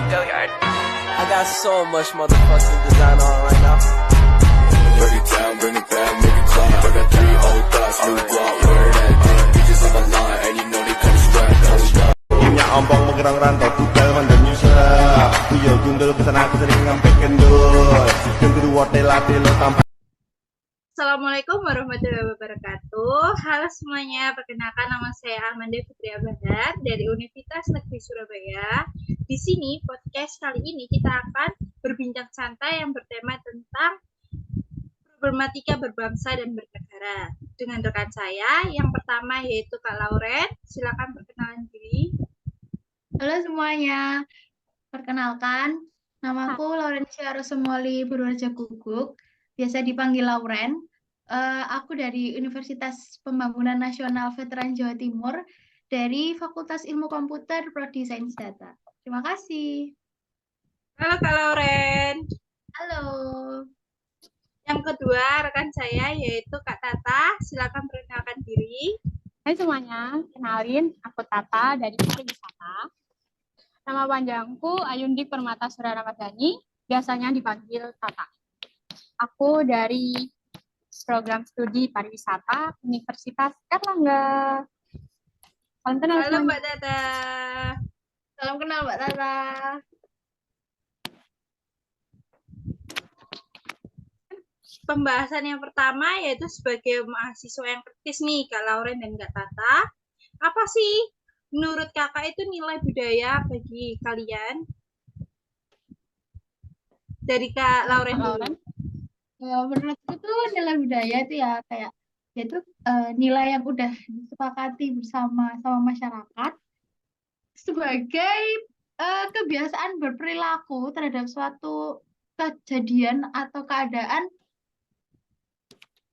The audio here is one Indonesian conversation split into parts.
I got so much motherfucking design on right now. Break it down, bring it back, make it clap. I got 3 old thoughts, new guap, wear that damn. Bitches on my line, and you know they come strapped. Punya ompong menggerang rantau kuda mandang nyusah. Kuyo gundul pesan aku sering ngampe kendul. Kendul wortel latih lo tampak. Assalamualaikum warahmatullahi wabarakatuh. Halo semuanya, perkenalkan nama saya Amanda Fitri Abadar dari Universitas Negeri Surabaya. Di sini podcast kali ini kita akan berbincang santai yang bertema tentang problematika berbangsa dan bernegara. Dengan rekan saya, yang pertama yaitu Kak Lauren. Silakan perkenalan diri. Halo semuanya, perkenalkan, namaku Laurencia Rosomoli Purworejo Guguk, biasa dipanggil Lauren. Aku dari Universitas Pembangunan Nasional Veteran Jawa Timur dari Fakultas Ilmu Komputer Prodi Sains Data. Terima kasih. Halo Kak Lauren. Halo. Yang kedua rekan saya yaitu Kak Tata. Silakan perkenalkan diri. Hai semuanya, kenalin aku Tata dari Pariwisata. Nama panjangku Ayundi Permata Suraramadani, biasanya dipanggil Tata. Aku dari program studi pariwisata Universitas Erlangga. Salam kenal. Halo Mbak Tata. Salam kenal Mbak Tata. Pembahasan yang pertama yaitu sebagai mahasiswa yang kritis nih Kak Lauren dan Kak Tata. Apa sih menurut kakak itu nilai budaya bagi kalian? Dari Kak Lauren dulu. Menurutku tuh nilai budaya itu ya kayak yaitu nilai yang udah disepakati bersama masyarakat sebagai kebiasaan berperilaku terhadap suatu kejadian atau keadaan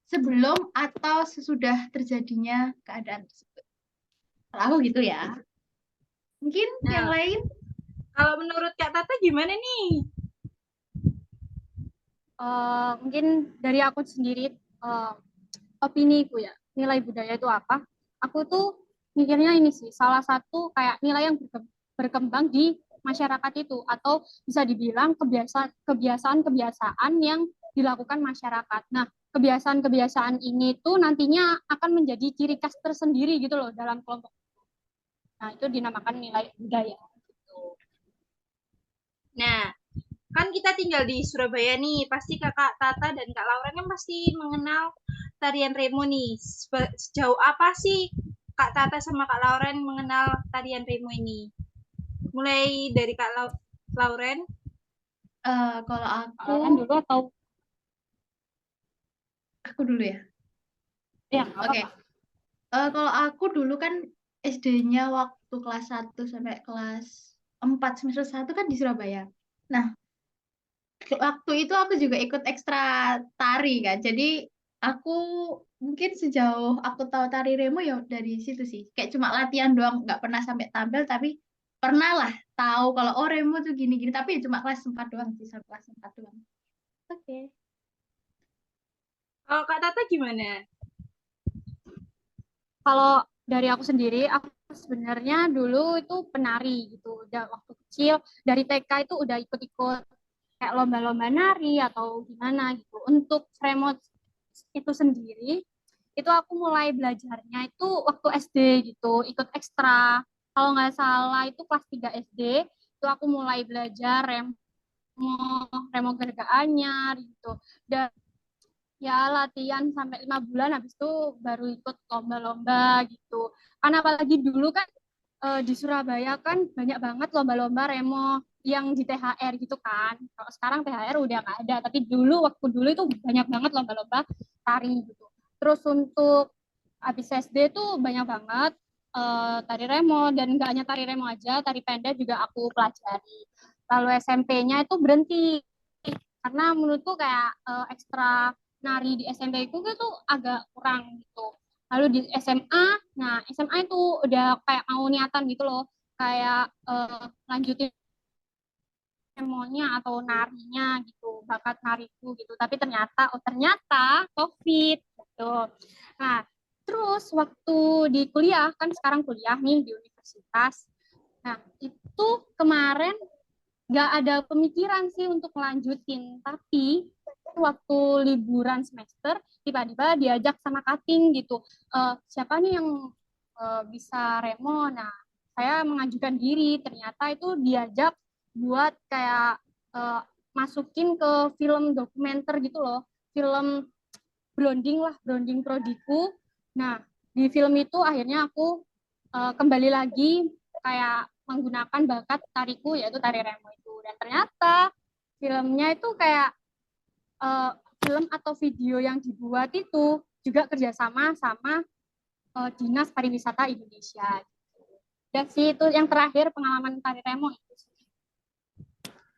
sebelum atau sesudah terjadinya keadaan tersebut. Kalau gitu ya. Mungkin yang lain? Kalau menurut Kak Tata gimana nih? Mungkin dari aku sendiri, opiniku ya, nilai budaya itu apa? Aku tuh mikirnya ini sih, salah satu kayak nilai yang berkembang di masyarakat itu, atau bisa dibilang kebiasaan-kebiasaan yang dilakukan masyarakat. Nah, kebiasaan-kebiasaan ini tuh nantinya akan menjadi ciri khas tersendiri gitu loh dalam kelompok. Nah, itu dinamakan nilai budaya. Nah, kan kita tinggal di Surabaya nih, pasti Kakak Tata dan Kak Lauren kan pasti mengenal tarian remo nih. Sejauh apa sih Kak Tata sama Kak Lauren mengenal tarian remo ini? Mulai dari Kak Lauren. Kalau aku dulu atau aku dulu ya? Ya, oke. Kalau aku dulu kan SD-nya waktu kelas 1 sampai kelas 4 semester 1 kan di Surabaya. Nah, waktu itu aku juga ikut ekstra tari kan. Jadi aku mungkin sejauh aku tahu tari remo ya dari situ sih. Kayak cuma latihan doang, nggak pernah sampai tampil, tapi pernah lah tahu kalau oh remo tuh gini-gini. Tapi cuma kelas 4 doang sih, sampai kelas 4 doang. Oke. Kalau Kak Tata gimana? Kalau dari aku sendiri, aku sebenarnya dulu itu penari gitu. Udah waktu kecil, dari TK itu udah ikut-ikut kayak lomba-lomba nari atau gimana gitu. Untuk remote itu sendiri, itu aku mulai belajarnya itu waktu SD gitu, ikut ekstra. Kalau nggak salah itu kelas 3 SD, itu aku mulai belajar remo gerga anyar gitu. Dan ya latihan sampai 5 bulan, habis itu baru ikut lomba-lomba gitu. Karena apalagi dulu kan di Surabaya kan banyak banget lomba-lomba remo yang di THR gitu kan. Kalau sekarang THR udah nggak ada, tapi waktu dulu itu banyak banget lomba-lomba tari gitu. Terus untuk habis SD tuh banyak banget tari remo, dan nggak hanya tari remo aja, tari pendek juga aku pelajari. Lalu SMP-nya itu berhenti karena menurutku kayak ekstra nari di SMP itu tuh agak kurang gitu. Lalu di SMA, nah SMA itu udah kayak mau niatan gitu loh, kayak lanjutin remonya atau narinya gitu, bakat nariku gitu. Tapi ternyata COVID gitu. Nah, terus waktu di kuliah, kan sekarang kuliah nih di universitas. Nah, itu kemarin nggak ada pemikiran sih untuk melanjutin. Tapi waktu liburan semester tiba-tiba diajak sama cutting gitu. Siapa nih yang bisa remo? Nah, saya mengajukan diri. Ternyata itu diajak buat kayak masukin ke film dokumenter gitu loh. Film Branding lah, Branding Prodiku. Nah, di film itu akhirnya aku kembali lagi kayak menggunakan bakat tariku, yaitu tari remo itu. Dan ternyata filmnya itu kayak uh, film atau video yang dibuat itu juga kerjasama sama Dinas Pariwisata Indonesia. Dan sih itu yang terakhir pengalaman tari remo itu.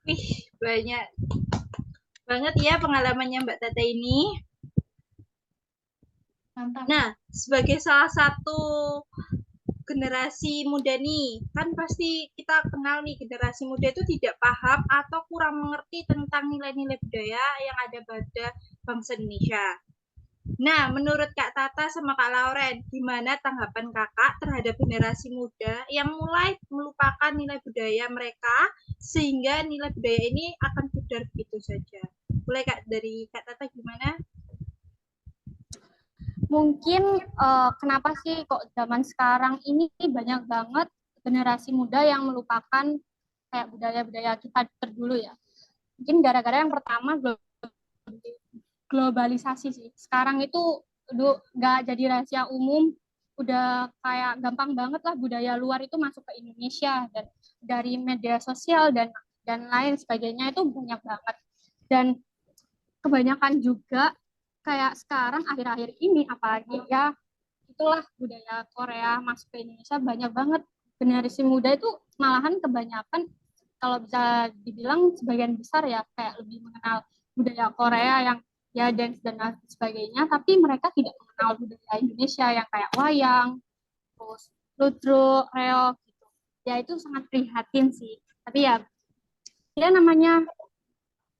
Wih, banyak banget ya pengalamannya Mbak Tata ini. Mantap. Nah, sebagai salah satu generasi muda nih, kan pasti kita kenal nih generasi muda itu tidak paham atau kurang mengerti tentang nilai-nilai budaya yang ada pada bangsa Indonesia. Nah, menurut Kak Tata sama Kak Lauren, gimana tanggapan Kakak terhadap generasi muda yang mulai melupakan nilai budaya mereka sehingga nilai budaya ini akan pudar begitu saja? Mulai Kak, dari Kak Tata gimana? Mungkin kenapa sih kok zaman sekarang ini banyak banget generasi muda yang melupakan kayak budaya-budaya kita terdulu ya. Mungkin gara-gara yang pertama globalisasi sih. Sekarang itu nggak jadi rahasia umum, udah kayak gampang banget lah budaya luar itu masuk ke Indonesia, dan dari media sosial dan lain sebagainya itu banyak banget. Dan kebanyakan juga kayak sekarang akhir-akhir ini apalagi ya, itulah budaya Korea masuk ke Indonesia banyak banget. Generasi muda itu malahan kebanyakan, kalau bisa dibilang sebagian besar ya, kayak lebih mengenal budaya Korea yang ya dance dan lain sebagainya, tapi mereka tidak mengenal budaya Indonesia yang kayak wayang, terus ludruk, reog gitu. Ya itu sangat prihatin sih. Tapi ya namanya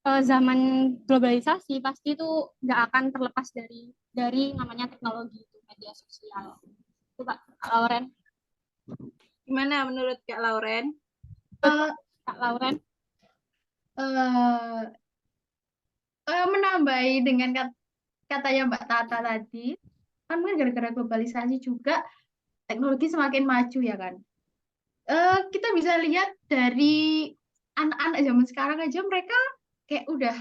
zaman globalisasi pasti itu nggak akan terlepas dari namanya teknologi itu, media sosial. Itu Kak Lauren. Gimana menurut Kak Lauren? Kak Lauren? Menambahi dengan katanya Mbak Tata tadi, kan mungkin gara-gara globalisasi juga teknologi semakin maju ya kan. Kita bisa lihat dari anak-anak zaman sekarang aja, mereka kayak udah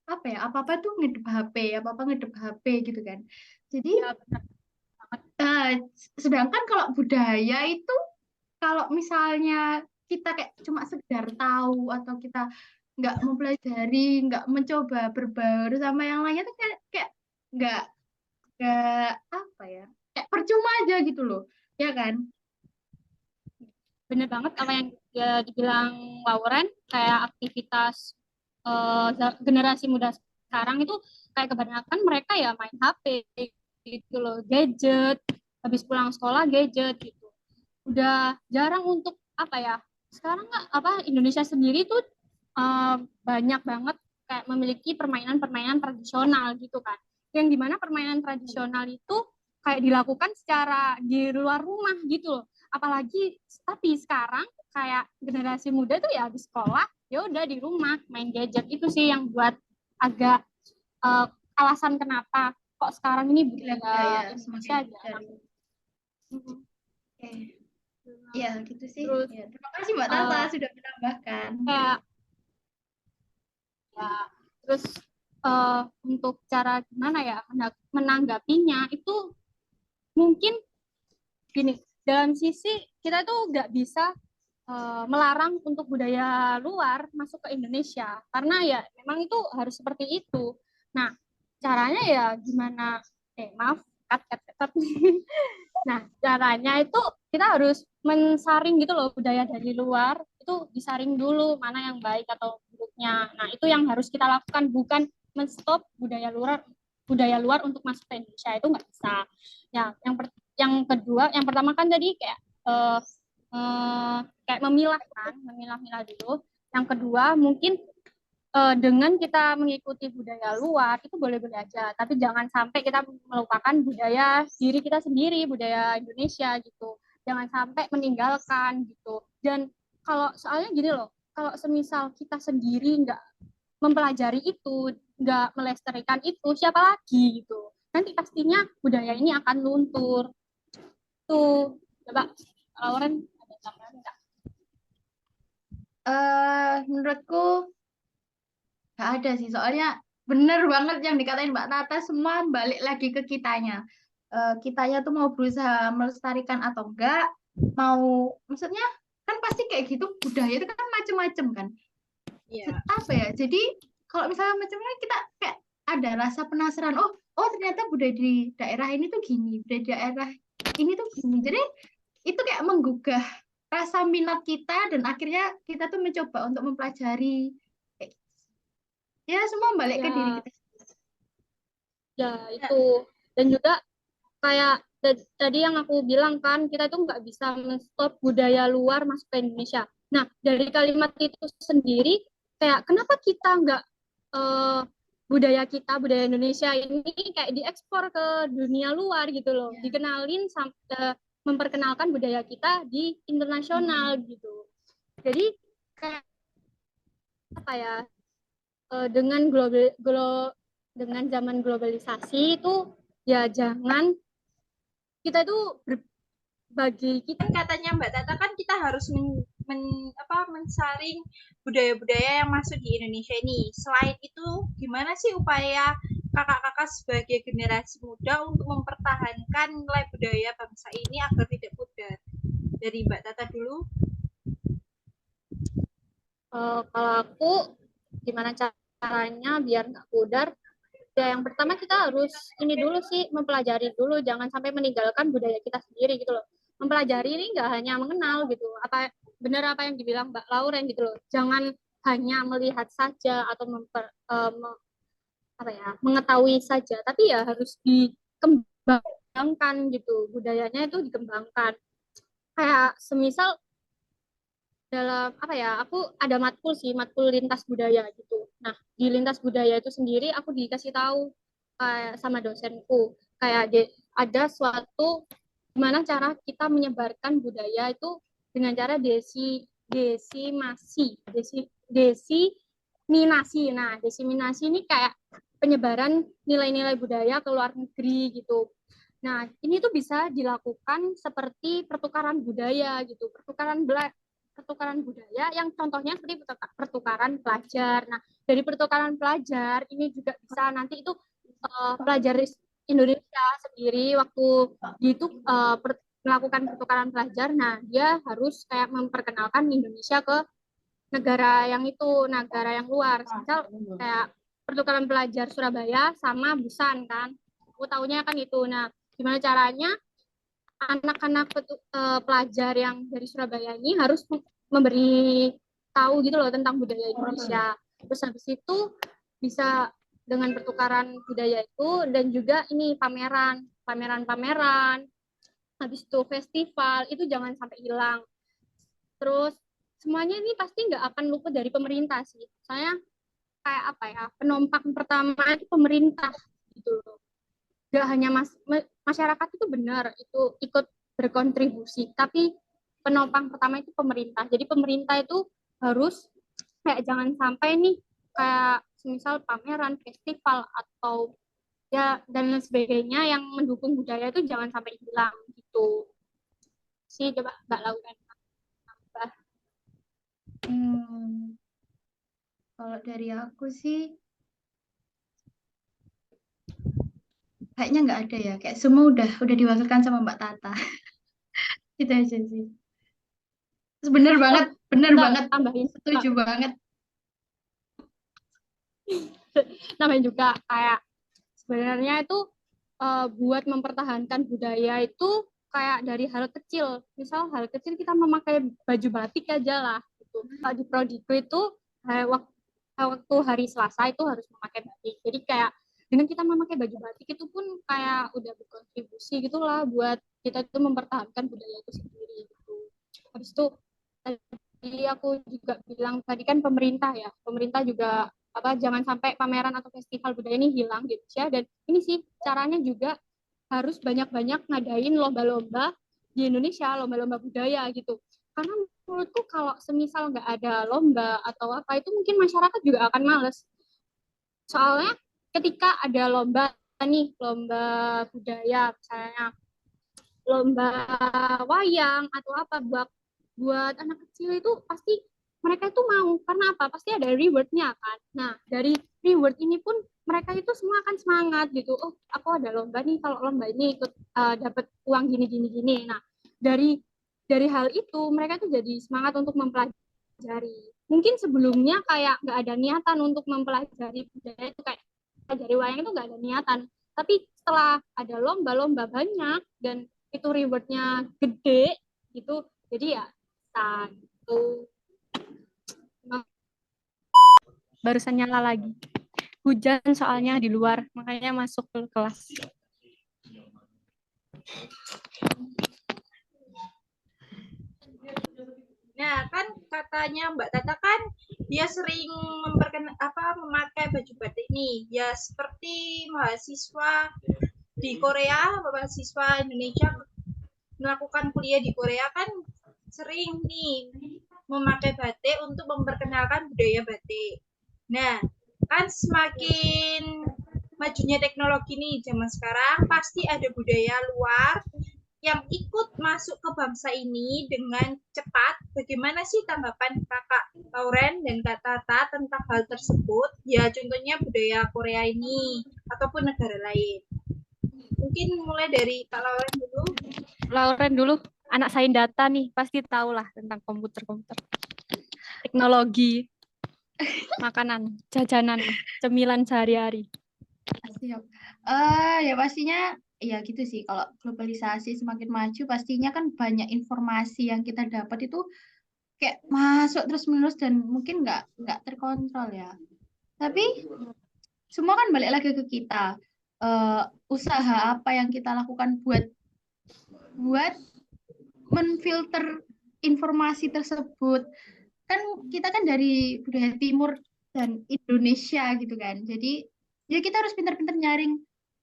apa ya, apa-apa tuh ngedep HP, apa-apa ngedep HP gitu kan. Jadi Ya, benar. sedangkan kalau budaya itu, kalau misalnya kita kayak cuma sekedar tahu atau kita nggak mempelajari, nggak mencoba berbaur sama yang lainnya tuh kayak nggak apa ya, kayak percuma aja gitu loh, ya kan? Bener banget apa yang dia dibilang Lauren, kayak aktivitas generasi muda sekarang itu kayak kebanyakan mereka ya main HP gitu loh, gadget, habis pulang sekolah gadget gitu. Udah jarang untuk apa ya, sekarang apa Indonesia sendiri tuh banyak banget kayak memiliki permainan-permainan tradisional gitu kan, yang dimana permainan tradisional itu kayak dilakukan secara di luar rumah gitu loh. Apalagi tapi sekarang kayak generasi muda tuh ya di sekolah ya udah di rumah main gadget. Itu sih yang buat agak alasan kenapa kok sekarang ini budaya Indonesia jarang. Oke. Ya gitu sih. Terus, ya, terima kasih Mbak Tata sudah menambahkan. Kayak ya, terus untuk cara gimana ya menanggapinya itu mungkin gini, dalam sisi kita tuh nggak bisa melarang untuk budaya luar masuk ke Indonesia, karena ya memang itu harus seperti itu. Nah, caranya ya gimana? Maaf, cut. Nah, caranya itu kita harus mensaring gitu loh, budaya dari luar itu disaring dulu mana yang baik atau buruknya. Nah, itu yang harus kita lakukan, bukan menstop budaya luar untuk masuk ke Indonesia. Itu nggak bisa. Ya, yang kedua, yang pertama kan tadi kayak kayak memilah dulu. Yang kedua mungkin dengan kita mengikuti budaya luar itu boleh-boleh aja, tapi jangan sampai kita melupakan budaya diri kita sendiri, budaya Indonesia gitu. Jangan sampai meninggalkan gitu. Dan kalau soalnya gini loh, kalau semisal kita sendiri nggak mempelajari itu, nggak melestarikan itu, siapa lagi gitu. Nanti pastinya budaya ini akan luntur. Tuh, coba Lauren ada tambahan nggak? Menurutku nggak ada sih, soalnya bener banget yang dikatain Mbak Tata, semua balik lagi ke kitanya. Kitanya tuh mau berusaha melestarikan atau enggak, maksudnya kan pasti kayak gitu, budaya itu kan macem-macem kan. Iya. Apa ya, jadi kalau misalnya macam-macam kita kayak ada rasa penasaran, oh ternyata budaya di daerah ini tuh gini, budaya di daerah ini tuh gini. Jadi itu kayak menggugah rasa minat kita dan akhirnya kita tuh mencoba untuk mempelajari. Ya semua balik ke diri Ya, kita. ya itu. Dan juga kayak tadi yang aku bilang kan, kita itu nggak bisa men-stop budaya luar masuk ke Indonesia. Nah, dari kalimat itu sendiri, kayak kenapa kita nggak budaya kita, budaya Indonesia ini kayak diekspor ke dunia luar gitu loh, dikenalin memperkenalkan budaya kita di internasional gitu. Jadi kayak apa ya, dengan dengan zaman globalisasi itu ya jangan kita itu bagi kita Katanya Mbak Tata kan kita harus mensaring budaya-budaya yang masuk di Indonesia ini. Selain itu, gimana sih upaya kakak-kakak sebagai generasi muda untuk mempertahankan nilai budaya bangsa ini agar tidak pudar? Dari Mbak Tata dulu. Kalau aku gimana caranya biar nggak pudar? Ya yang pertama kita harus ini dulu sih, mempelajari dulu, jangan sampai meninggalkan budaya kita sendiri gitu loh. Mempelajari ini nggak hanya mengenal gitu, benar apa yang dibilang Mbak Lauren gitu loh. Jangan hanya melihat saja atau mengetahui saja, tapi ya harus dikembangkan gitu, budayanya itu dikembangkan. Kayak semisal dalam aku ada matkul lintas budaya gitu. Nah, di lintas budaya itu sendiri aku dikasih tahu kayak sama dosenku kayak ada suatu gimana cara kita menyebarkan budaya itu dengan cara desiminasi. Nah, desiminasi ini kayak penyebaran nilai-nilai budaya ke luar negeri gitu. Nah, ini tuh bisa dilakukan seperti pertukaran budaya gitu, pertukaran budaya yang contohnya seperti pertukaran pelajar. Nah, dari pertukaran pelajar ini juga bisa nanti itu pelajar Indonesia sendiri waktu itu melakukan pertukaran pelajar. Nah, dia harus kayak memperkenalkan Indonesia ke negara yang luar. Misal kayak pertukaran pelajar Surabaya sama Busan kan. Aku tahunya kan itu. Nah, gimana caranya anak-anak pelajar yang dari Surabaya ini harus memberi tahu gitu loh tentang budaya Indonesia. Terus habis itu bisa dengan pertukaran budaya itu dan juga ini pameran, habis itu festival itu jangan sampai hilang. Terus semuanya ini pasti nggak akan luput dari pemerintah sih. Saya kayak penopang pertama itu pemerintah gitu loh. Gak hanya masyarakat itu benar itu ikut berkontribusi, tapi penopang pertama itu pemerintah. Jadi pemerintah itu harus kayak jangan sampai nih kayak misal pameran, festival atau ya dan lain sebagainya yang mendukung budaya itu jangan sampai hilang gitu. Sih coba Mbak Lauren. Kalau dari aku sih kayaknya nggak ada ya, kayak semua udah diwakilkan sama Mbak Tata. Gitu aja sih. Terus bener banget tambahin setuju banget. Namanya juga kayak sebenarnya itu buat mempertahankan budaya itu kayak dari hal kecil. Misal hal kecil kita memakai baju batik aja lah gitu. Kalau di prodiku itu waktu hari Selasa itu harus memakai batik. Jadi kayak dengan kita memakai baju batik itu pun kayak udah berkontribusi gitulah buat kita itu mempertahankan budaya itu sendiri gitu. Habis itu tadi aku juga bilang tadi kan pemerintah juga jangan sampai pameran atau festival budaya ini hilang di Indonesia. Dan ini sih caranya juga harus banyak-banyak ngadain lomba-lomba di Indonesia, lomba-lomba budaya gitu. Karena menurutku kalau semisal nggak ada lomba atau apa itu mungkin masyarakat juga akan males. Soalnya ketika ada lomba nih, lomba budaya misalnya, lomba wayang atau apa buat anak kecil itu pasti mereka itu mau karena apa? Pasti ada rewardnya kan. Nah dari reward ini pun mereka itu semua akan semangat gitu. Oh aku ada lomba nih, kalau lomba ini ikut dapat uang gini gini gini. Nah dari hal itu mereka tuh jadi semangat untuk mempelajari. Mungkin sebelumnya kayak nggak ada niatan untuk mempelajari budaya itu, kayak pelajari wayang itu nggak ada niatan. Tapi setelah ada lomba-lomba banyak dan itu rewardnya gede gitu, jadi ya satu. Barusan nyala lagi. Hujan soalnya di luar, makanya masuk ke kelas. Nah, kan katanya Mbak Tata kan dia sering memakai baju batik nih. Ya seperti mahasiswa di Korea, mahasiswa Indonesia melakukan kuliah di Korea kan sering nih memakai batik untuk memperkenalkan budaya batik. Nah, kan semakin majunya teknologi nih zaman sekarang, pasti ada budaya luar yang ikut masuk ke bangsa ini dengan cepat. Bagaimana sih tanggapan Kakak Lauren dan Kak Tata tentang hal tersebut? Ya contohnya budaya Korea ini ataupun negara lain. Mungkin mulai dari Kak Lauren dulu. Lauren dulu, anak sains data nih, pasti tahu lah tentang komputer, teknologi, makanan, jajanan, cemilan sehari-hari. Siap. Ya pastinya ya gitu sih, kalau globalisasi semakin maju pastinya kan banyak informasi yang kita dapat itu kayak masuk terus menerus dan mungkin nggak terkontrol ya. Tapi semua kan balik lagi ke kita. Usaha apa yang kita lakukan buat menfilter informasi tersebut. Kan kita kan dari budaya timur dan Indonesia gitu kan. Jadi ya kita harus pintar-pintar nyaring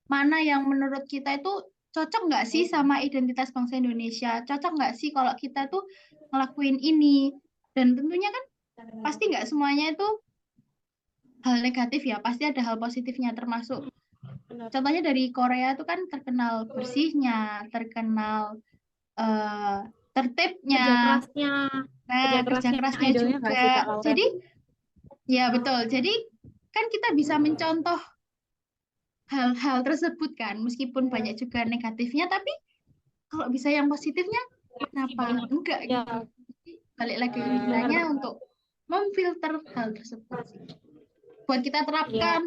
mana yang menurut kita itu cocok nggak sih sama identitas bangsa Indonesia, cocok nggak sih kalau kita tuh ngelakuin ini. Dan tentunya kan pasti nggak semuanya itu hal negatif ya, pasti ada hal positifnya, termasuk contohnya dari Korea itu kan terkenal bersihnya, terkenal tertibnya, kerja kerasnya juga. Jadi ya betul, jadi kan kita bisa mencontoh hal-hal tersebut kan, meskipun banyak juga negatifnya, tapi kalau bisa yang positifnya kenapa enggak gitu. Jadi, balik lagi ke kitanya untuk memfilter hal tersebut sih. Buat kita terapkan,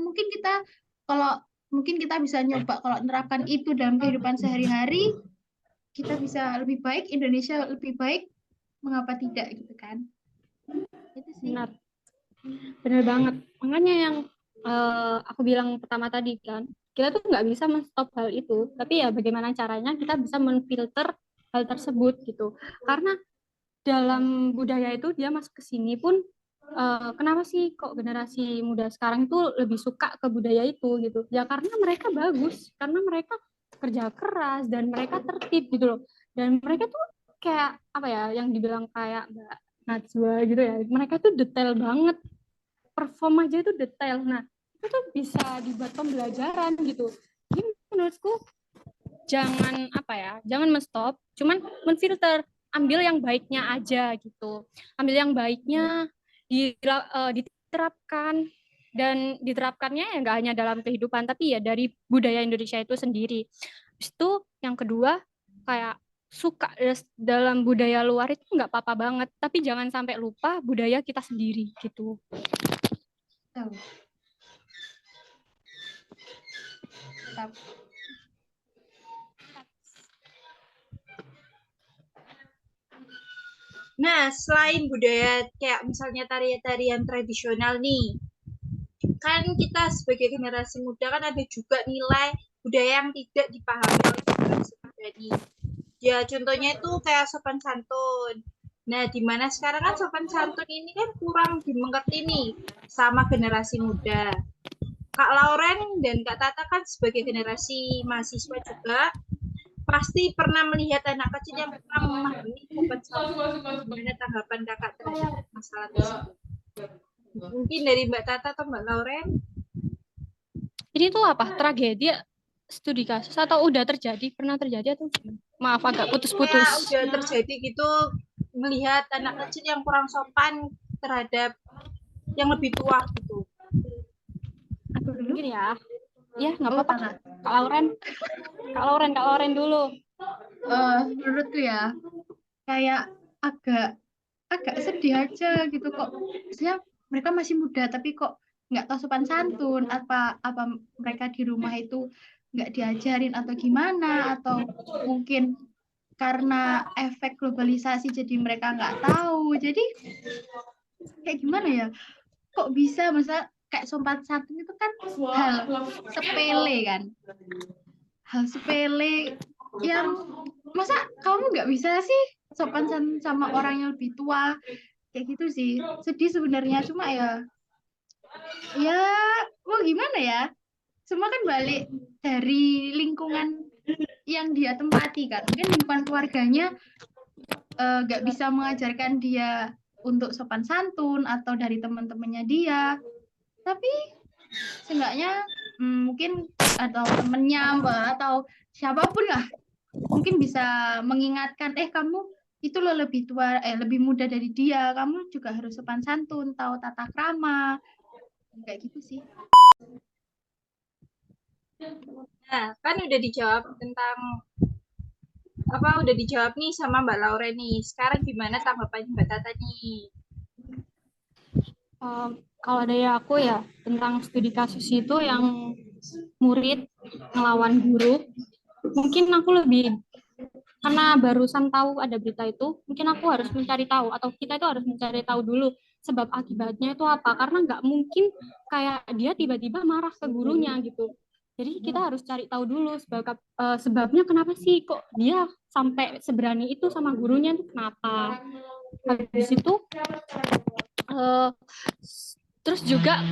mungkin kita bisa nyoba kalau menerapkan itu dalam kehidupan sehari-hari, kita bisa lebih baik, Indonesia lebih baik, mengapa tidak gitu kan. Itu sih. Benar banget, makanya yang aku bilang pertama tadi kan, kita tuh nggak bisa men-stop hal itu, tapi ya bagaimana caranya kita bisa menfilter hal tersebut gitu. Karena dalam budaya itu dia masuk ke sini pun, kenapa sih kok generasi muda sekarang itu lebih suka ke budaya itu gitu? Ya karena mereka bagus, karena mereka kerja keras dan mereka tertib gitu loh. Dan mereka tuh kayak apa ya, yang dibilang kayak Mbak Najwa gitu ya, mereka tuh detail banget, perform aja itu detail. Nah itu tuh bisa dibuat pembelajaran gitu. Jadi menurutku jangan men-stop, cuman menfilter, ambil yang baiknya aja gitu, ambil yang baiknya, diterapkan, dan diterapkannya ya nggak hanya dalam kehidupan tapi ya dari budaya Indonesia itu sendiri. Habis itu yang kedua, kayak suka dalam budaya luar itu nggak apa-apa banget, tapi jangan sampai lupa budaya kita sendiri gitu. Nah, selain budaya kayak misalnya tarian-tarian tradisional nih, kan kita sebagai generasi muda kan ada juga nilai budaya yang tidak dipahami oleh generasi muda nih. Ya contohnya itu kayak sopan santun. Nah, di mana sekarang kan sopan santun ini kan kurang dimengerti nih sama generasi muda. Kak Lauren dan Kak Tata kan sebagai generasi mahasiswa juga, pasti pernah melihat anak kecil yang kurang memahami sopan santun. Gimana tanggapan kakak terhadap masalah tersebut? Mungkin dari Mbak Tata atau Mbak Lauren? Ini tuh apa? Tragedi studi kasus atau udah terjadi? Pernah terjadi atau gimana? Maaf agak Ya, putus-putus. udah terjadi gitu, melihat anak kecil yang kurang sopan terhadap yang lebih tua gitu. Aku dulu. Mungkin ya. Ya, nggak Oh, apa-apa. Tata. Kak Lauren dulu. Menurutku ya, kayak agak sedih aja gitu kok. Maksudnya mereka masih muda tapi kok nggak tahu sopan santun, apa mereka di rumah itu nggak diajarin atau gimana, atau mungkin karena efek globalisasi jadi mereka nggak tahu. Jadi kayak gimana ya? Kok bisa masa kayak sopan santun itu kan hal sepele kan? Hal sepele yang masa kamu nggak bisa sih sopan santun sama orang yang lebih tua, kayak gitu sih. Sedih sebenarnya, cuma ya mau gimana ya, semua kan balik dari lingkungan yang dia tempati kan. Mungkin lingkungan keluarganya nggak bisa mengajarkan dia untuk sopan santun, atau dari teman-temannya dia, tapi seenggaknya mungkin atau temennya atau siapapun lah mungkin bisa mengingatkan, kamu itu lo lebih tua, lebih muda dari dia, kamu juga harus sopan santun, tahu tata krama, kayak gitu sih. Nah, kan udah dijawab tentang udah dijawab nih sama Mbak Lauren nih. Sekarang gimana tanggapannya Mbak Tata nih? Kalau dari aku ya tentang studi kasus itu yang murid ngelawan guru, mungkin aku lebih, karena barusan tahu ada berita itu, mungkin aku harus mencari tahu, atau kita itu harus mencari tahu dulu sebab akibatnya itu apa, karena nggak mungkin kayak dia tiba-tiba marah ke gurunya gitu. Jadi kita harus cari tahu dulu sebabnya kenapa sih kok dia sampai seberani itu sama gurunya itu kenapa. Habis itu terus juga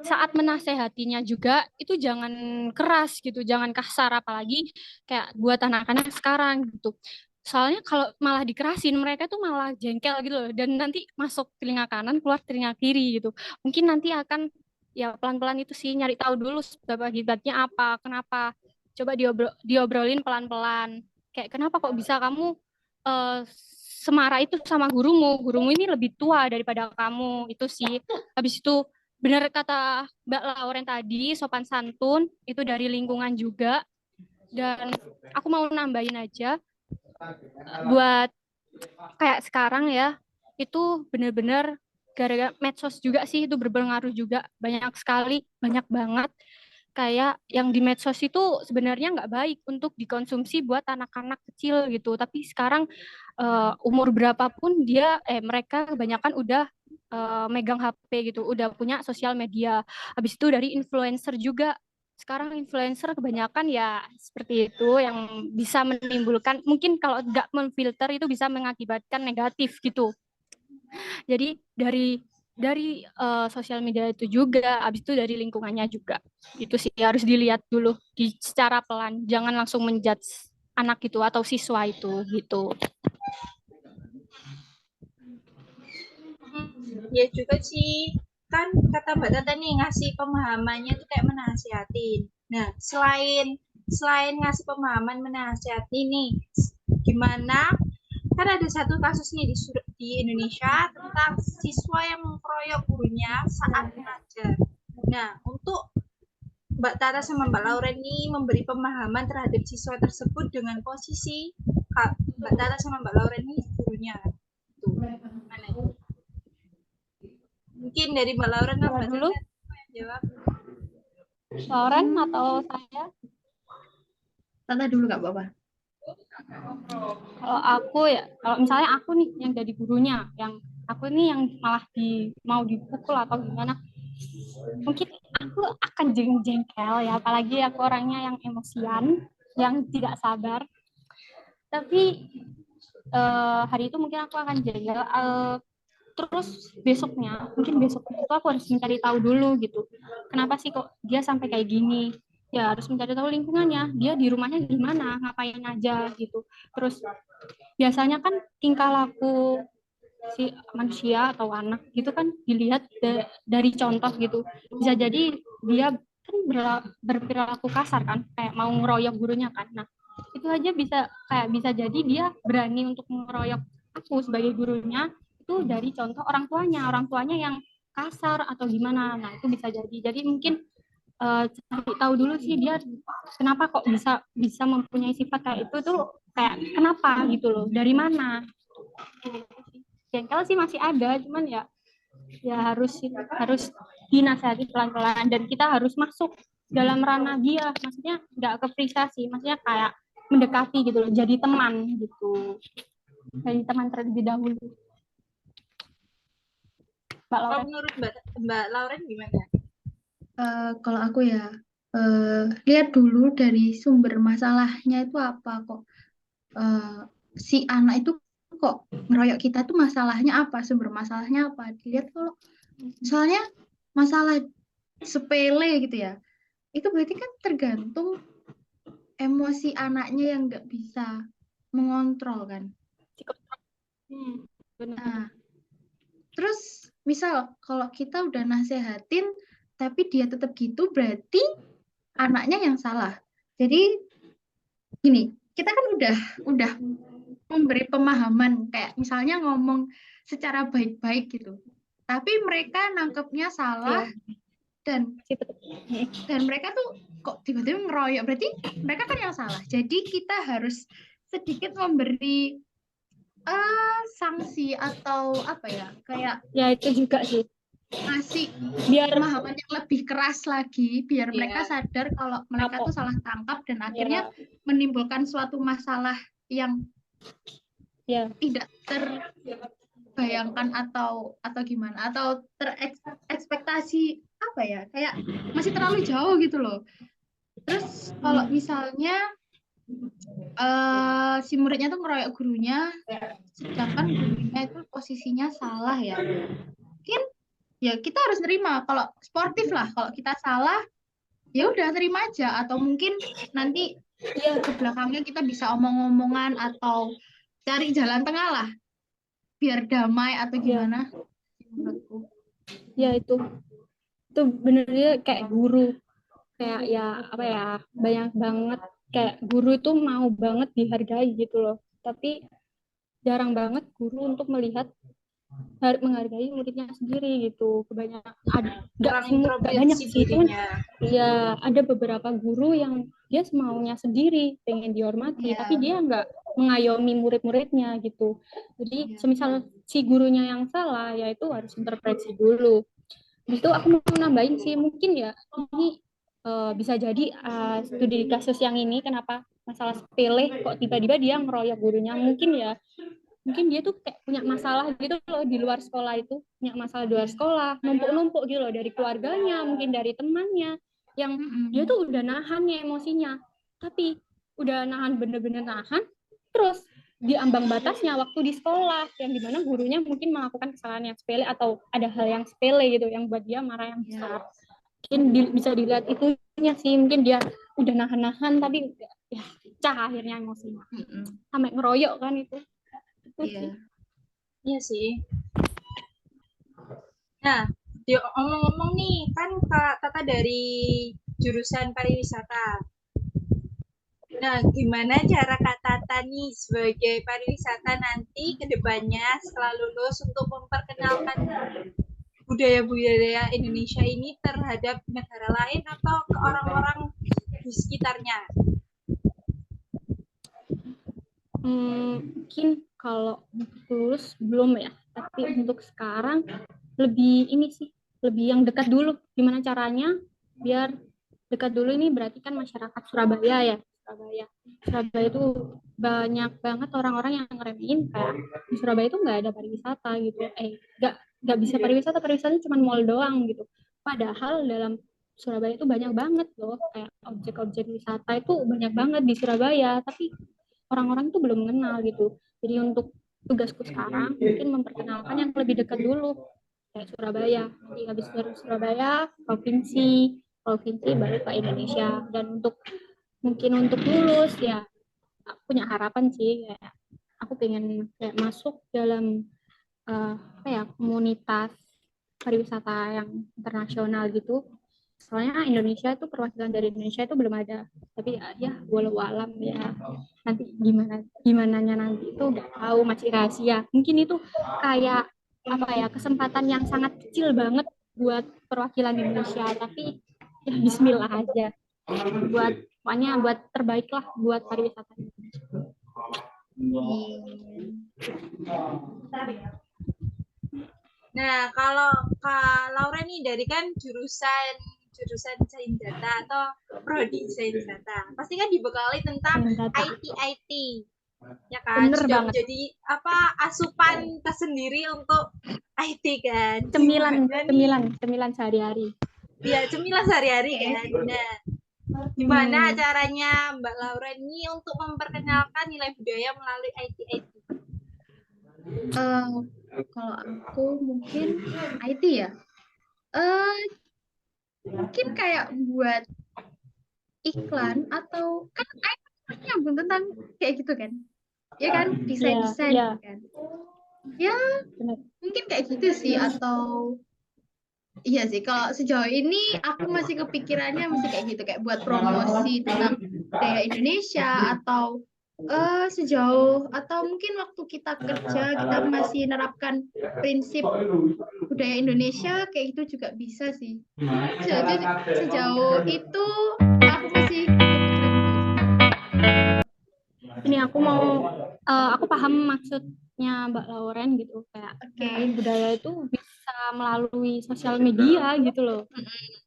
saat menasehatinya juga itu jangan keras gitu, jangan kasar, apalagi kayak buat anak-anak sekarang gitu. Soalnya kalau malah dikerasin mereka tuh malah jengkel gitu loh, dan nanti masuk telinga kanan keluar telinga kiri gitu. Mungkin nanti akan ya pelan-pelan itu sih nyari tahu dulu sebab akibatnya apa, kenapa. Coba diobrolin pelan-pelan. Kayak kenapa kok bisa kamu semarah itu sama gurumu ini lebih tua daripada kamu, itu sih. Habis itu benar kata Mbak Lauren tadi, sopan santun itu dari lingkungan juga. Dan aku mau nambahin aja, buat kayak sekarang ya, itu benar-benar gara-gara medsos juga sih, itu berpengaruh juga banyak sekali, banyak banget. Kayak yang di medsos itu sebenarnya nggak baik untuk dikonsumsi buat anak-anak kecil gitu. Tapi sekarang umur berapapun mereka kebanyakan udah megang HP gitu, udah punya sosial media. Habis itu dari influencer juga. Sekarang influencer kebanyakan ya seperti itu, yang bisa menimbulkan, mungkin kalau nggak memfilter itu bisa mengakibatkan negatif gitu. Jadi dari sosial media itu juga, habis itu dari lingkungannya juga. Itu sih harus dilihat dulu secara pelan, jangan langsung menjudge anak itu atau siswa itu gitu. Ya juga sih, kan kata Mbak Tata nih ngasih pemahamannya tuh kayak menasihatin. Nah, selain ngasih pemahaman menasihati nih, gimana? Kan ada satu kasus nih di Indonesia tentang siswa yang mengkeroyok gurunya saat mengajar. Nah, untuk Mbak Tata sama Mbak Lauren ini memberi pemahaman terhadap siswa tersebut dengan posisi Mbak Tata sama Mbak Lauren ini gurunya. Tuh, mana itu? Mungkin dari Mbak Lauren atau Mbak dulu yang jawab. Lauren atau saya? Tata dulu nggak apa-apa. Kalau aku ya, kalau misalnya aku nih yang jadi gurunya, yang aku nih yang malah mau dipukul atau gimana, mungkin aku akan jengkel ya, apalagi aku orangnya yang emosian, yang tidak sabar. Tapi hari itu mungkin aku akan jengkel. Terus mungkin besoknya itu aku harus mencari tahu dulu gitu. Kenapa sih kok dia sampai kayak gini? ya harus mencari tahu lingkungannya, dia di rumahnya gimana, ngapain aja gitu. Terus biasanya kan tingkah laku si manusia atau anak gitu kan dilihat dari contoh gitu. Bisa jadi dia kan berperilaku kasar kan, kayak mau ngeroyok gurunya kan. Nah, itu aja bisa jadi dia berani untuk ngeroyok aku sebagai gurunya itu dari contoh orang tuanya yang kasar atau gimana. Nah, itu bisa jadi. Jadi mungkin cari tahu dulu sih dia kenapa kok bisa mempunyai sifat kayak itu tuh, kayak kenapa gitu loh, dari mana. Jengkel sih masih ada, cuman ya harus dinasihati pelan-pelan, dan kita harus masuk dalam ranah dia, maksudnya nggak ke privasi, maksudnya kayak mendekati gitu loh, jadi teman gitu, jadi teman terlebih dahulu. Mbak Kalau Lauren. menurut Mbak Lauren gimana? Kalau aku ya lihat dulu dari sumber masalahnya itu apa kok. Si anak itu kok ngeroyok kita tuh masalahnya apa, sumber masalahnya apa. Dilihat kalau misalnya masalah sepele gitu ya, itu berarti kan tergantung emosi anaknya yang nggak bisa mengontrol kan. Benar. Nah, terus misal kalau kita udah nasehatin tapi dia tetap gitu, berarti anaknya yang salah. Jadi gini, kita kan udah memberi pemahaman, kayak misalnya ngomong secara baik-baik gitu. Tapi mereka nangkepnya salah, dan mereka tuh kok tiba-tiba ngeroyok, berarti mereka kan yang salah. Jadi kita harus sedikit memberi sanksi atau apa ya, kayak Ya itu juga sih, ngasih biar pemahaman yang lebih keras lagi, biar mereka sadar kalau mereka tuh salah tangkap, dan akhirnya menimbulkan suatu masalah yang tidak terbayangkan atau gimana, atau terekspektasi apa ya, kayak masih terlalu jauh gitu loh. Terus kalau misalnya si muridnya tuh ngeroyok gurunya, sedangkan gurunya itu posisinya salah ya, mungkin ya kita harus nerima. Kalau sportif lah, kalau kita salah ya udah terima aja, atau mungkin nanti ke belakangnya kita bisa omong-omongan atau cari jalan tengah lah biar damai atau gimana. Ya itu benernya kayak guru, kayak ya apa ya, banyak banget kayak guru itu mau banget dihargai gitu loh, tapi jarang banget guru untuk menghargai muridnya sendiri gitu. Kebanyakan nggak banyak sih, ya ada beberapa guru yang dia semaunya sendiri pengen dihormati, tapi dia nggak mengayomi murid-muridnya gitu. Jadi semisal si gurunya yang salah, ya itu harus intervensi dulu. Habis itu aku mau nambahin sih, mungkin ya ini bisa jadi studi kasus yang ini kenapa masalah sepele kok tiba-tiba dia ngeroyok gurunya, mungkin dia tuh kayak punya masalah gitu loh di luar sekolah, itu punya masalah di luar sekolah, numpuk-numpuk gitu loh, dari keluarganya, mungkin dari temannya, yang dia tuh udah nahan nih emosinya, tapi udah nahan, bener-bener nahan, terus di ambang batasnya waktu di sekolah, yang dimana gurunya mungkin melakukan kesalahan yang sepele atau ada hal yang sepele gitu yang buat dia marah yang besar. Mungkin bisa dilihat itunya sih, mungkin dia udah nahan-nahan tapi ya pecah akhirnya emosinya sampai ngeroyok kan itu. Iya sih. Nah, ngomong-ngomong nih, kan Kak Tata dari jurusan pariwisata. Nah, gimana cara Kak Tata nih sebagai pariwisata nanti ke depannya setelah lulus untuk memperkenalkan budaya-budaya Indonesia ini terhadap negara lain atau ke orang-orang di sekitarnya? Mungkin kalau lulus belum ya, tapi untuk sekarang lebih ini sih, lebih yang dekat dulu. Gimana caranya biar dekat dulu, ini berarti kan masyarakat Surabaya ya. Surabaya itu banyak banget orang-orang yang ngeremehin kayak di Surabaya itu nggak ada pariwisata gitu. Nggak bisa pariwisata cuma mall doang gitu. Padahal dalam Surabaya itu banyak banget loh, kayak objek-objek wisata itu banyak banget di Surabaya, tapi orang-orang itu belum mengenal gitu. Jadi untuk tugasku sekarang mungkin memperkenalkan yang lebih dekat dulu, kayak Surabaya. Nanti habis dari Surabaya, provinsi, provinsi baru ke Indonesia. Dan mungkin untuk lulus ya aku punya harapan sih, kayak aku pengen kayak masuk dalam komunitas pariwisata yang internasional gitu. Soalnya Indonesia itu, perwakilan dari Indonesia itu belum ada. Tapi ya walau alam ya, nanti gimananya nanti itu nggak tahu, masih rahasia. Mungkin itu kayak kesempatan yang sangat kecil banget buat perwakilan Indonesia, tapi ya bismillah aja, buat terbaik lah buat pariwisata Indonesia. Nah, kalau Kak Laura nih dari kan jurusan sains data atau prodi sains data, pasti kan dibekali tentang IT ya kan. Bener sudah banget. menjadi asupan tersendiri untuk IT kan, cemilan sehari-hari. Ya, cemilan sehari-hari kan. Nah, gimana caranya Mbak Laura ini untuk memperkenalkan nilai budaya melalui IT? Kalau aku mungkin IT ya, mungkin kayak buat iklan atau kan IT nyambung tentang kayak gitu kan, ya kan, desain kan, ya bener. Mungkin kayak gitu sih. Atau iya sih, kalau sejauh ini aku masih kepikirannya masih kayak gitu, kayak buat promosi tentang budaya Indonesia, atau sejauh atau mungkin waktu kita kerja kita masih menerapkan prinsip budaya Indonesia, kayak gitu juga bisa sih. Sejauh itu aku masih kepikiran Ini aku paham maksudnya Mbak Lauren gitu, kayak budaya itu bisa melalui sosial media gitu loh.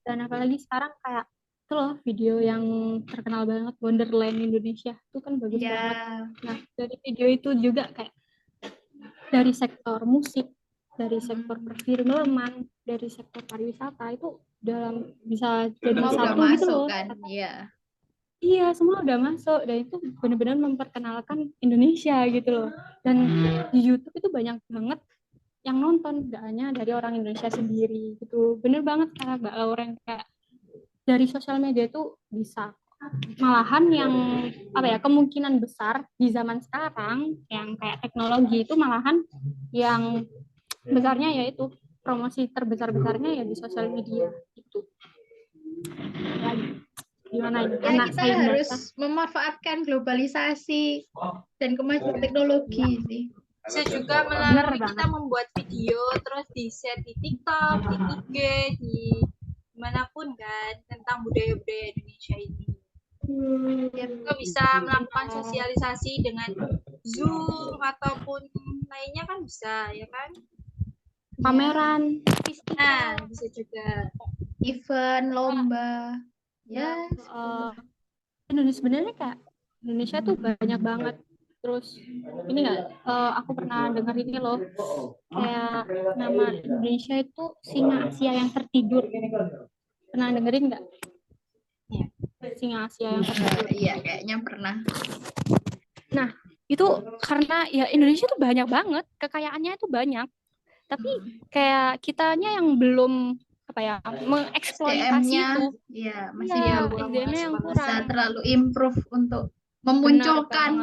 Dan apalagi sekarang kayak itu loh video yang terkenal banget, Wonderland Indonesia, itu kan bagus banget. Nah, dari video itu juga kayak dari sektor musik, dari sektor perfilman, dari sektor pariwisata itu bisa jadi satu gitu loh. kan, ya. Iya, semua udah masuk, dan itu benar-benar memperkenalkan Indonesia gitu loh. Dan di YouTube itu banyak banget yang nonton, gak hanya dari orang Indonesia sendiri gitu. Bener banget kayak Mbak Lauren, kayak dari sosial media itu bisa. Malahan yang kemungkinan besar di zaman sekarang yang kayak teknologi itu, malahan yang besarnya yaitu promosi terbesar-besarnya ya di sosial media gitu. Gimana ini? Ya, kita harus memanfaatkan globalisasi dan kemajuan teknologi sih. Bisa juga melalui kita membuat video terus di-share di TikTok, di IG, di dimanapun kan, tentang budaya-budaya Indonesia ini. Ya, juga bisa melakukan sosialisasi dengan Zoom ataupun lainnya kan bisa, ya kan? Pameran, bisa juga event, lomba. Ya, sebenarnya kayak Indonesia tuh banyak banget. Terus ini aku pernah dengar ini loh, kayak nama Indonesia itu singa Asia yang tertidur. Pernah dengerin nggak? Singa Asia yang tertidur. Iya, kayaknya pernah. Nah, itu karena ya Indonesia tuh banyak banget, kekayaannya itu banyak. Tapi kayak kitanya yang belum mengeksploitasi itu. Iya, masih SDM-nya yang kurang. Bisa terlalu improve untuk memunculkan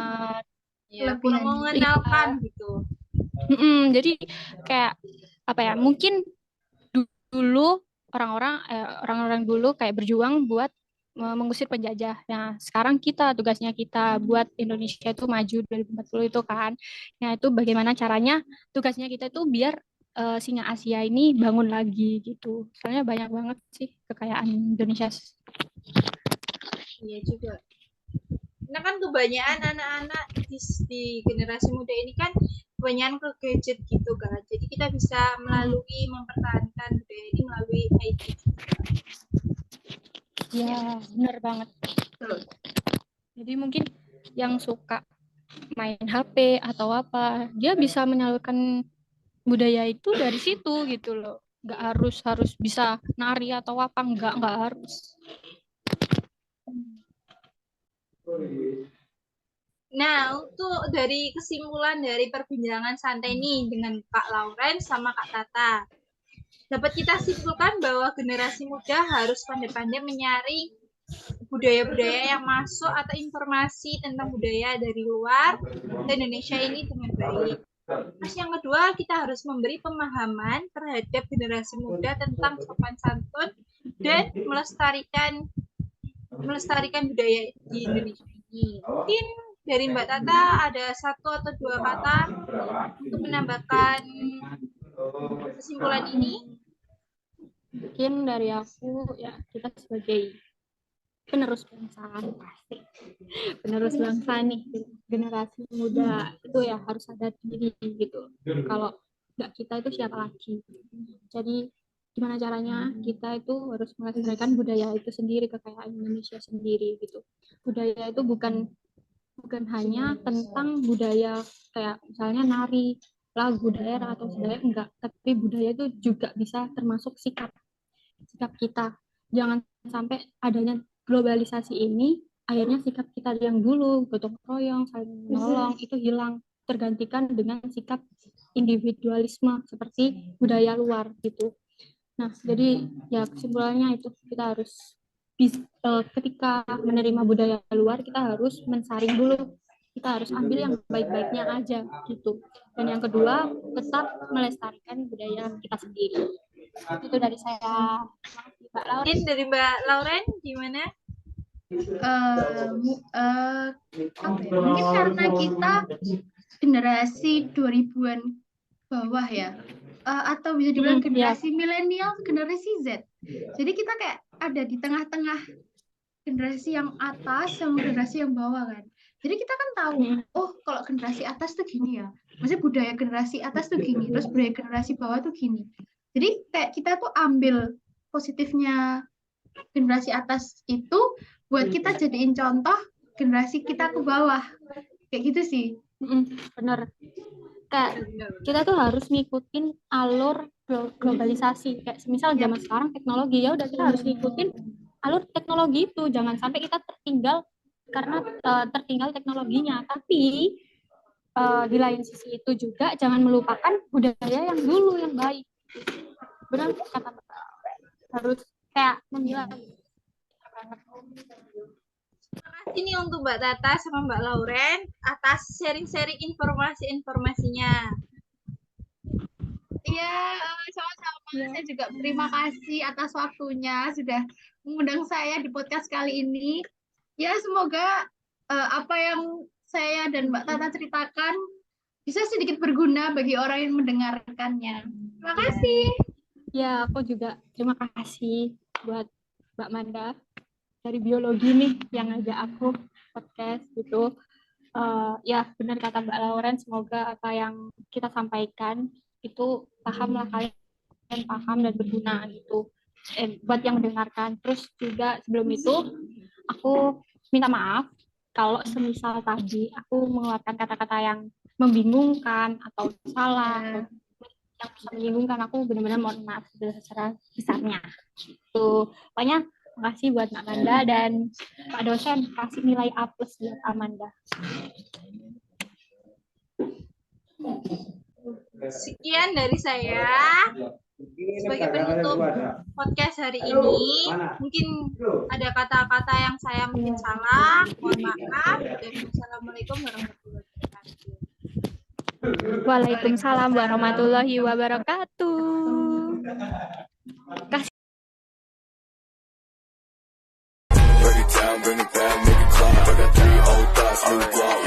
mengenalkan gitu. Jadi kayak mungkin dulu orang-orang dulu kayak berjuang buat mengusir penjajah. Nah, sekarang tugasnya kita buat Indonesia itu maju 2040 itu kan. Nah, itu bagaimana caranya, tugasnya kita itu biar singa Asia ini bangun lagi gitu. Soalnya banyak banget sih kekayaan Indonesia. Iya juga. Nah kan kebanyakan anak-anak di generasi muda ini kan kebanyakan ke gadget gitu kan. Jadi kita bisa melalui mempertahankan budaya ini melalui IT. Ya, benar banget. Jadi mungkin yang suka main HP atau apa, dia bisa menyalurkan budaya itu dari situ gitu loh. Nggak harus bisa nari atau apa, nggak harus. Nah, untuk dari kesimpulan dari perbincangan santai ini dengan Kak Lauren sama Kak Tata, Dapat kita simpulkan bahwa generasi muda harus pandai-pandai menyaring budaya-budaya yang masuk atau informasi tentang budaya dari luar ke Indonesia ini dengan baik. Terus yang kedua, kita harus memberi pemahaman terhadap generasi muda tentang sopan santun dan melestarikan budaya di Indonesia ini. Mungkin dari Mbak Tata ada 1 atau 2 kata untuk menambahkan kesimpulan ini. Mungkin dari aku ya, kita sebagai penerus bangsa pasti penerus bangsa nih, generasi muda itu ya harus sadar diri gitu. Kalau nggak kita itu siapa lagi? Jadi gimana caranya kita itu harus melestarikan budaya itu sendiri, kekayaan Indonesia sendiri gitu. Budaya itu bukan hanya tentang budaya kayak misalnya nari, lagu daerah atau budaya, enggak, tapi budaya itu juga bisa termasuk sikap kita. Jangan sampai adanya globalisasi ini akhirnya sikap kita yang dulu gotong royong, saling menolong itu hilang, tergantikan dengan sikap individualisme seperti budaya luar gitu. Nah, jadi ya kesimpulannya itu kita harus ketika menerima budaya luar kita harus mensaring dulu, kita harus ambil yang baik-baiknya aja gitu. Dan yang kedua, tetap melestarikan budaya kita sendiri. Itu dari saya. Mbak Lauren. Dari Mbak Lauren gimana? Mungkin karena kita generasi 2000-an bawah ya, atau bisa dibilang generasi milenial, generasi Z. Jadi kita kayak ada di tengah-tengah generasi yang atas sama generasi yang bawah kan. Jadi kita kan tahu, oh kalau generasi atas tuh gini ya, maksudnya budaya generasi atas tuh gini, terus budaya generasi bawah tuh gini. Jadi kayak kita tuh ambil positifnya generasi atas itu buat kita jadiin contoh generasi kita ke bawah. Kayak gitu sih. Bener. Kayak kita tuh harus ngikutin alur globalisasi. Kayak semisal zaman sekarang teknologi, ya udah kita harus ngikutin alur teknologi itu. Jangan sampai kita tertinggal karena tertinggal teknologinya. Tapi di lain sisi itu juga jangan melupakan budaya yang dulu yang baik. Benar kata Mbak, harus kayak memilah. Terima kasih nih untuk Mbak Tata sama Mbak Lauren atas sharing-sharing informasi-informasinya. Iya, sama-sama. Saya juga terima kasih atas waktunya sudah mengundang saya di podcast kali ini. Ya, semoga apa yang saya dan Mbak Tata ceritakan bisa sedikit berguna bagi orang yang mendengarkannya. Terima kasih. Ya, aku juga terima kasih buat Mbak Manda dari biologi nih yang ngajak aku podcast gitu. Ya, benar kata Mbak Lauren, semoga apa yang kita sampaikan itu pahamlah kalian paham dan berguna gitu buat yang mendengarkan. Terus juga sebelum itu aku minta maaf kalau semisal tadi aku mengeluarkan kata-kata yang membingungkan atau salah, yang bisa menyinggungkan, aku benar-benar mohon maaf secara besarnya. Itu pokoknya makasih buat Mbak Amanda dan Pak dosen kasih nilai A+ buat Amanda. Sekian dari saya sebagai penutup podcast hari ini. Mungkin ada kata-kata yang saya mungkin salah, mohon maaf, dan wassalamualaikum warahmatullahi wabarakatuh. Waalaikumsalam warahmatullahi wabarakatuh. Break it down, bring it back, make it clap. I got 3 old thoughts, new guap,